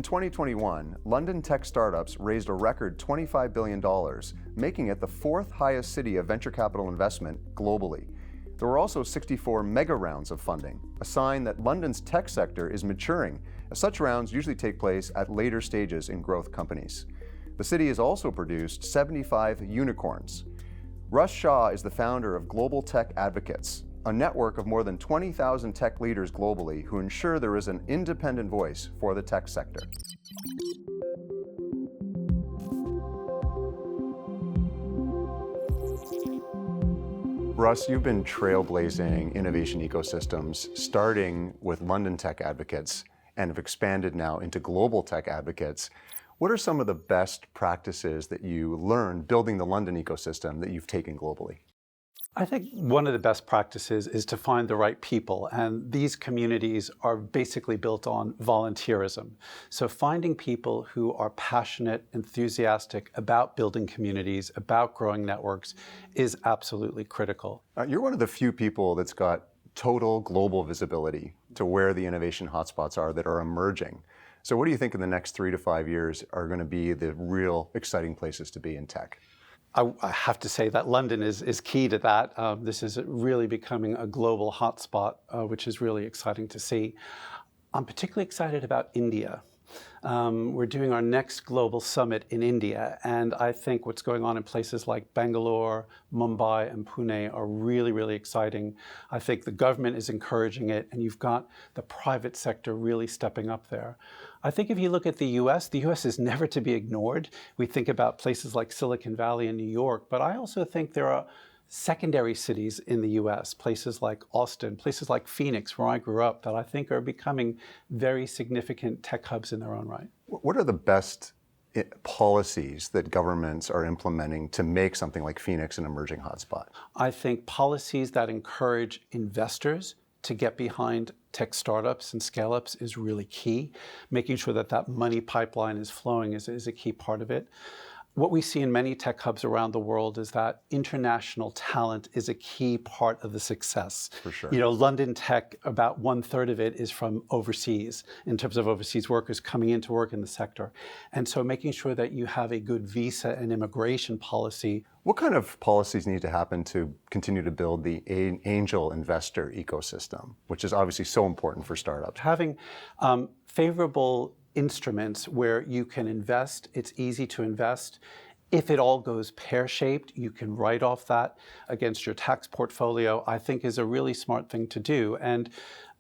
2021, London tech startups raised a record $25 billion, making it the fourth highest city of venture capital investment globally. There were also 64 mega rounds of funding, a sign that London's tech sector is maturing, as such rounds usually take place at later stages in growth companies. The city has also produced 75 unicorns. Russ Shaw is the founder of Global Tech Advocates, a network of more than 20,000 tech leaders globally who ensure there is an independent voice for the tech sector. Russ, you've been trailblazing innovation ecosystems, starting with London Tech Advocates, and have expanded now into Global Tech Advocates. What are some of the best practices that you learned building the London ecosystem that you've taken globally? I think one of the best practices is to find the right people, and these communities are basically built on volunteerism. So finding people who are passionate, enthusiastic about building communities, about growing networks is absolutely critical. You're one of the few people that's got total global visibility to where the innovation hotspots are that are emerging. So what do you think in the next 3 to 5 years are going to be the real exciting places to be in tech? I have to say that London is key to that. This is really becoming a global hotspot, which is really exciting to see. I'm particularly excited about India. We're doing our next global summit in India, and I think what's going on in places like Bangalore, Mumbai, and Pune are really, really exciting. I think the government is encouraging it, and you've got the private sector really stepping up there. I think if you look at the US is never to be ignored. We think about places like Silicon Valley and New York, but I also think there are secondary cities in the US, places like Austin, places like Phoenix, where I grew up, that I think are becoming very significant tech hubs in their own right. What are the best policies that governments are implementing to make something like Phoenix an emerging hotspot? I think policies that encourage investors to get behind tech startups and scale-ups is really key. Making sure that that money pipeline is flowing is a key part of it. What we see in many tech hubs around the world is that international talent is a key part of the success. For sure. You know, London Tech, about 1/3 of it is from overseas, in terms of overseas workers coming into work in the sector. And so making sure that you have a good visa and immigration policy. What kind of policies need to happen to continue to build the angel investor ecosystem, which is obviously so important for startups? Having favorable instruments where you can invest, it's easy to invest. If it all goes pear-shaped, you can write off that against your tax portfolio, I think is a really smart thing to do. And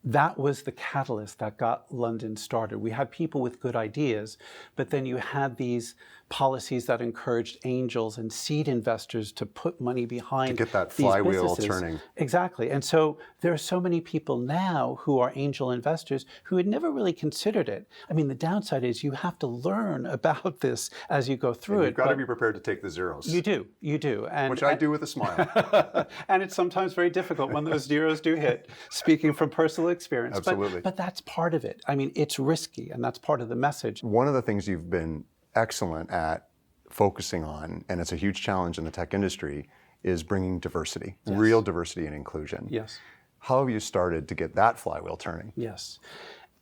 that was the catalyst that got London started. We had people with good ideas, but then you had these policies that encouraged angels and seed investors to put money behind to get that these flywheel businesses. turning. Exactly. And so there are so many people now who are angel investors who had never really considered it. I mean, the downside is you have to learn about this as you go through it. You've got to be prepared to take the zeros. You do. Which I do with a smile. And it's sometimes very difficult when those zeros do hit, speaking from personal experience. Absolutely. But that's part of it. I mean, it's risky, and that's part of the message. One of the things you've been excellent at focusing on, and it's a huge challenge in the tech industry, is bringing diversity, Yes. real diversity and inclusion. Yes. How have you started to get that flywheel turning? Yes.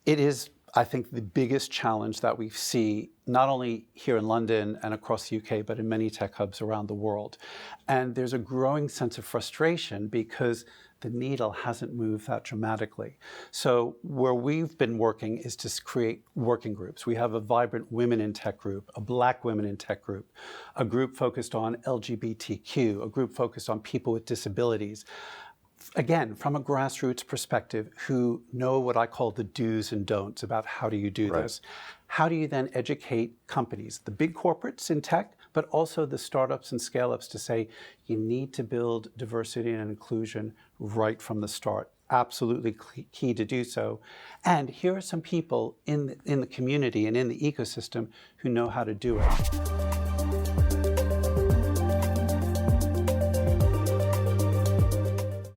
It is, I think, the biggest challenge that we see, not only here in London and across the UK, but in many tech hubs around the world. And there's a growing sense of frustration because the needle hasn't moved that dramatically. So where we've been working is to create working groups. We have a vibrant women in tech group, a Black women in tech group, a group focused on LGBTQ, a group focused on people with disabilities. Again, from a grassroots perspective, who know what I call the do's and don'ts about how do you do this. How do you then educate companies, the big corporates in tech, but also the startups and scale-ups to say, you need to build diversity and inclusion right from the start. Absolutely key to do so. And here are some people in the community and in the ecosystem who know how to do it.